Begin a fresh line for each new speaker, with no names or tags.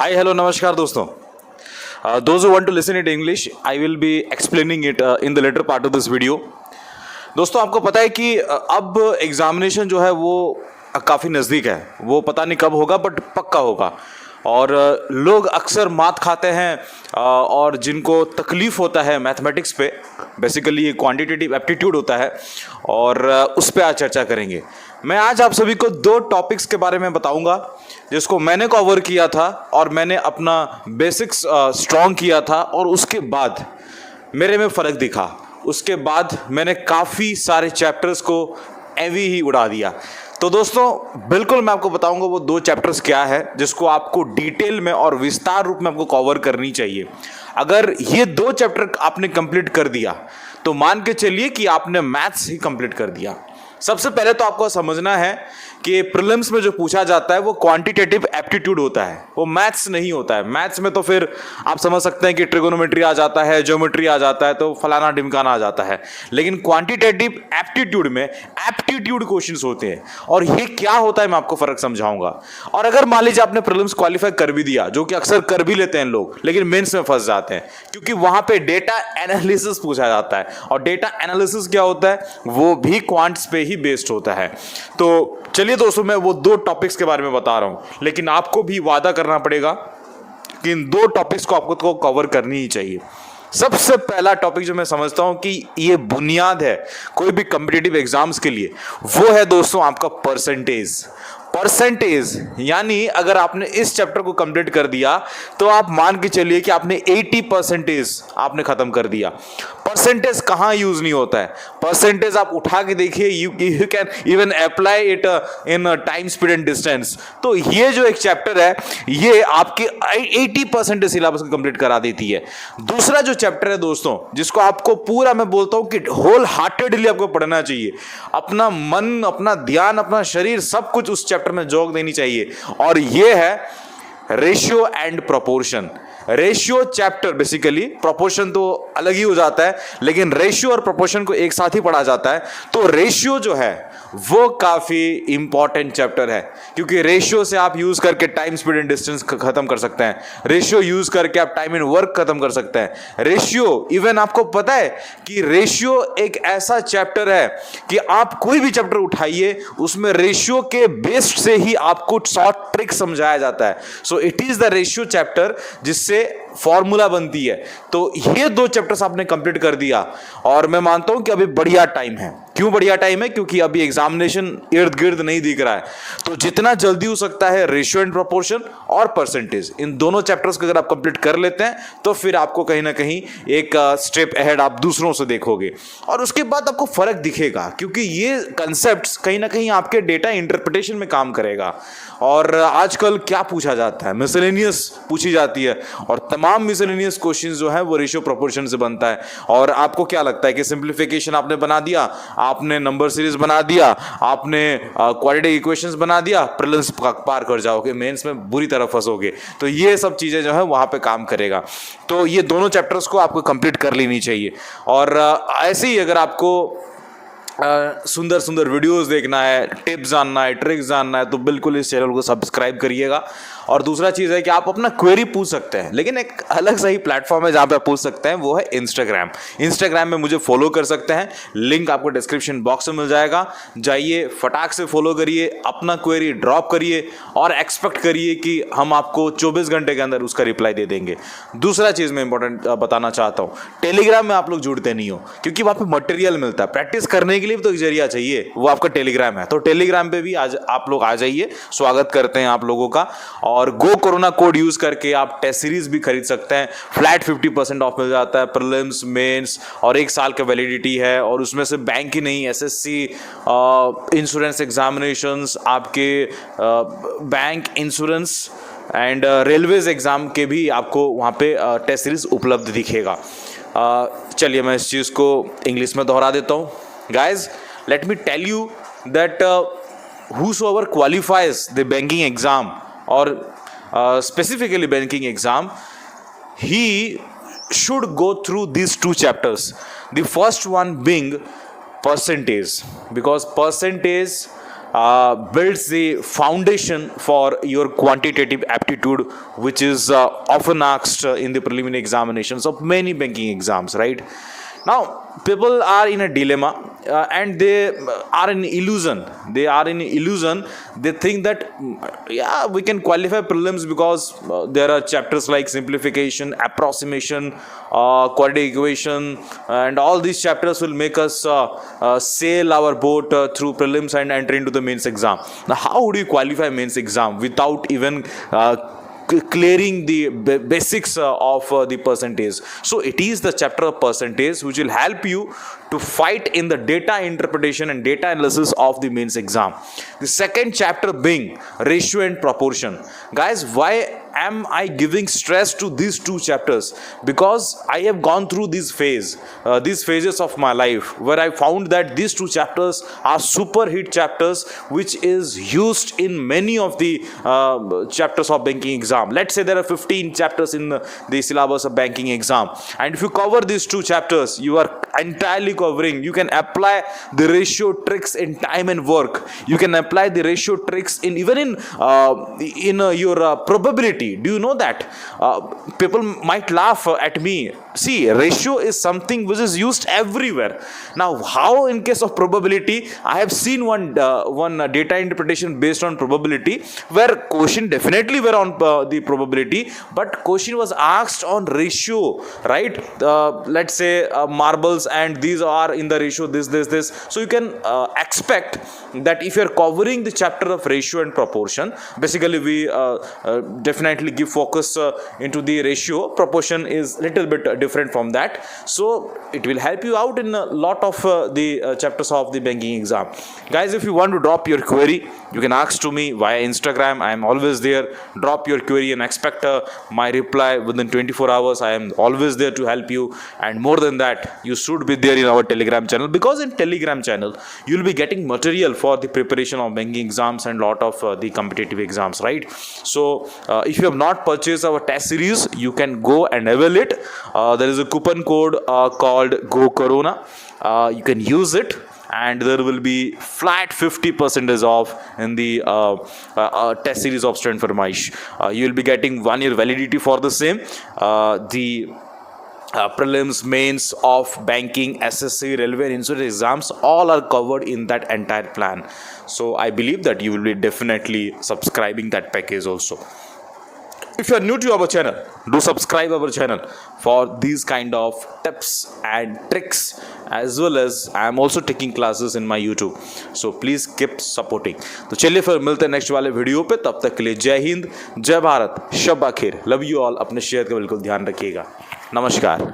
Hi, hello, namaskar दोस्तों. Those who want to listen it English, I will be explaining it in the later part of this video. दोस्तों आपको पता है कि अब examination जो है वो काफ़ी नज़दीक है. वो पता नहीं कब होगा बट पक्का होगा. और लोग अक्सर मात खाते हैं और जिनको तकलीफ़ होता है मैथमेटिक्स पे, बेसिकली ये क्वांटिटेटिव एप्टीट्यूड होता है और उस पर आज चर्चा करेंगे. मैं आज आप सभी को दो टॉपिक्स के बारे में बताऊंगा जिसको मैंने कवर किया था और मैंने अपना बेसिक्स स्ट्रॉन्ग किया था और उसके बाद मेरे में फ़र्क दिखा. उसके बाद मैंने काफ़ी सारे चैप्टर्स को एवी ही उड़ा दिया. तो दोस्तों बिल्कुल मैं आपको बताऊंगा वो दो चैप्टर्स क्या है जिसको आपको डिटेल में और विस्तार रूप में आपको कवर करनी चाहिए. अगर ये दो चैप्टर आपने कंप्लीट कर दिया तो मान के चलिए कि आपने मैथ्स ही कंप्लीट कर दिया. सबसे पहले तो आपको समझना है कि प्रीलिम्स में जो पूछा जाता है वो क्वांटिटेटिव एप्टीट्यूड होता है, वो मैथ्स नहीं होता है. मैथ्स में तो फिर आप समझ सकते हैं कि ट्रिगोनोमेट्री आ जाता है, ज्योमेट्री आ जाता है, तो फलाना ढिमकाना आ जाता है. लेकिन क्वांटिटेटिव एप्टीट्यूड में एप्टीट्यूड क्वेश्चंस होते हैं और ये क्या होता है मैं आपको फर्क समझाऊंगा. और अगर मान लीजिए आपने प्रीलिम्स क्वालिफाई कर भी दिया, जो कि अक्सर कर भी लेते हैं लोग, लेकिन मेंस में फंस जाते हैं क्योंकि वहां पे डेटा एनालिसिस पूछा जाता है और डेटा एनालिसिस क्या होता है वो भी क्वांट्स पे ही बेस्ड होता है. तो चलिए दोस्तों मैं वो दो टॉपिक्स के बारे में बता रहा हूं, लेकिन आपको भी वादा करना पड़ेगा कि इन दो टॉपिक्स को आपको तो कवर करनी ही चाहिए. सबसे पहला टॉपिक जो मैं समझता हूं कि ये बुनियाद है कोई भी कॉम्पिटिटिव एग्जाम्स के लिए, वो है दोस्तों आपका परसेंटेज. यानी अगर आपने इस चैप्टर को कंप्लीट कर दिया तो आप मान के चलिए कि आपने 80% आपने खत्म कर दिया. परसेंटेज कहां यूज नहीं होता है. परसेंटेज आप उठा के देखिए, you can even apply it in time speed and distance. तो ये जो एक चैप्टर है ये आपके 80% सिलेबस को कंप्लीट करा देती है. दूसरा जो चैप्टर है दोस्तों जिसको आपको पूरा मैं बोलता हूं कि होल हार्टेडली आपको पढ़ना चाहिए, अपना मन, अपना ध्यान, अपना शरीर सब कुछ उस चैप्टर में जोग देनी चाहिए, और ये है ratio and proportion. Ratio chapter basically, proportion तो अलग ही हो जाता है, लेकिन रेशियो और प्रोपोर्शन को एक साथ ही पढ़ा जाता है. तो रेशियो जो है वो काफी इंपॉर्टेंट चैप्टर है क्योंकि रेशियो से आप यूज करके टाइम स्पीड एंड डिस्टेंस खत्म कर सकते हैं. रेशियो यूज करके आप टाइम एंड वर्क खत्म कर सकते हैं. रेशियो, इवन आपको पता है कि रेशियो एक ऐसा चैप्टर है कि आप कोई भी चैप्टर उठाइए उसमें रेशियो के बेस्ड से ही आपको शॉर्ट ट्रिक समझाया जाता है. So it is the ratio chapter जिससे फॉर्मूला बनती है. तो ये दो चैप्टर्स आपने कंप्लीट कर दिया और मैं मानता हूं कि अभी बढ़िया टाइम है. क्यों बढ़िया टाइम है? क्योंकि अभी एग्जामिनेशन इर्द गिर्द नहीं दिख रहा है. तो जितना जल्दी हो सकता है रेशियो एंड प्रोपोर्शन और परसेंटेज, इन दोनों चैप्टर्स को अगर आप कंप्लीट कर लेते हैं तो फिर आपको कहीं ना कहीं एक स्टेप अहेड आप दूसरों से देखोगे और उसके बाद आपको फर्क दिखेगा क्योंकि ये कंसेप्ट्स कहीं ना कहीं आपके डेटा इंटरप्रिटेशन में काम करेगा. और आजकल क्या पूछा जाता है, मिसलेनियस पूछी जाती है और तमाम मिसलेनियस क्वेश्चंस जो है वो रेशियो प्रोपोर्शन से बनता है. और आपको क्या लगता है कि सिंप्लीफिकेशन आपने बना दिया, आपने नंबर सीरीज बना दिया, आपने क्वाड्रेटिक इक्वेशंस बना दिया, प्रीलिम्स पार कर जाओगे, मेंस में बुरी तरह फंसोगे. तो ये सब चीजें जो है वहां पे काम करेगा. तो ये दोनों चैप्टर्स को आपको कंप्लीट कर लेनी चाहिए. और ऐसे ही अगर आपको सुंदर सुंदर वीडियोस देखना है, टिप्स जानना है, ट्रिक्स जानना है, तो बिल्कुल इस चैनल को सब्सक्राइब करिएगा. और दूसरा चीज़ है कि आप अपना क्वेरी पूछ सकते हैं, लेकिन एक अलग सही प्लेटफॉर्म है जहाँ पे आप पूछ सकते हैं, वो है इंस्टाग्राम में मुझे फॉलो कर सकते हैं. लिंक आपको डिस्क्रिप्शन बॉक्स में मिल जाएगा. जाइए, फटाक से फॉलो करिए, अपना क्वेरी ड्रॉप करिए और एक्सपेक्ट करिए कि हम आपको 24 घंटे के अंदर उसका रिप्लाई दे देंगे. दूसरा चीज़ मैं इंपॉर्टेंट बताना चाहता हूँ, टेलीग्राम में आप लोग जुड़ते नहीं हो क्योंकि वहाँ पे मटेरियल मिलता है. प्रैक्टिस करने के लिए भी तो एक जरिया चाहिए, वो आपका टेलीग्राम है. तो टेलीग्राम पे भी आज आप लोग आ जाइए, स्वागत करते हैं आप लोगों का. और गो कोरोना कोड यूज करके आप टेस्ट सीरीज भी खरीद सकते हैं. फ्लैट 50% ऑफ मिल जाता है. प्रीलिम्स, मेंस और 1 साल का वैलिडिटी है और उसमें से बैंक ही नहीं, एसएससी, इंश्योरेंस एग्जामिनेशंस, आपके bank, insurance and railways exam के भी आपको वहाँ पे टेस्ट सीरीज उपलब्ध दिखेगा. चलिए मैं इस चीज़ को इंग्लिश में दोहरा देता हूँ. Guys, let me tell you that whosoever qualifies the banking exam or specifically banking exam, he should go through these two chapters. The first one being percentage, because percentage builds the foundation for your quantitative aptitude, which is often asked in the preliminary examinations of many banking exams, right? Now people are in a dilemma, and they are in illusion. They think that yeah, we can qualify prelims because there are chapters like simplification, approximation, quadratic equation, and all these chapters will make us sail our boat through prelims and enter into the mains exam. Now how would you qualify mains exam without even clearing the basics of the percentage? So it is the chapter of percentage which will help you to fight in the data interpretation and data analysis of the mains exam. The second chapter being ratio and proportion. Guys, why am I giving stress to these two chapters? Because I have gone through these phases of my life where I found that these two chapters are super hit chapters, which is used in many of the chapters of banking exam. Let's say there are 15 chapters in the syllabus of banking exam, and if you cover these two chapters, you are entirely covering. You can apply the ratio tricks in time and work. You can apply the ratio tricks in even in your probability. Do you know that? People might laugh at me. See, ratio is something which is used everywhere. Now how in case of probability? I have seen one data interpretation based on probability, where question definitely were on the probability, but question was asked on ratio, right? Let's say marbles, and these are in the ratio this. So you can expect that if you are covering the chapter of ratio and proportion, basically we definitely give focus into the ratio. Proportion is little bit different from that, so it will help you out in a lot of the chapters of the banking exam. Guys, if you want to drop your query, you can ask to me via Instagram. I am always there. Drop your query and expect my reply within 24 hours. I am always there to help you, and more than that, you should be there in our Telegram channel, because in Telegram channel you will be getting material for the preparation of banking exams and lot of the competitive exams, right? So if you have not purchased our test series, you can go and avail it. There is a coupon code called Go Corona. You can use it, and there will be flat 50% off in the test series of Student Farmaish. You will be getting 1 year validity for the same. The prelims, mains of banking, SSC, railway and insurance exams, all are covered in that entire plan. So I believe that you will be definitely subscribing that package also. If you are new to our channel, do subscribe our channel for these kind of tips and tricks, as well as I am also taking classes in my YouTube. So please keep supporting. तो चलिए फिर मिलते हैं next वाले video पे. तब तक के लिए जय हिंद, जय भारत, शब्बा खैर. Love you all. अपने सेहत का बिल्कुल ध्यान रखिएगा. नमस्कार.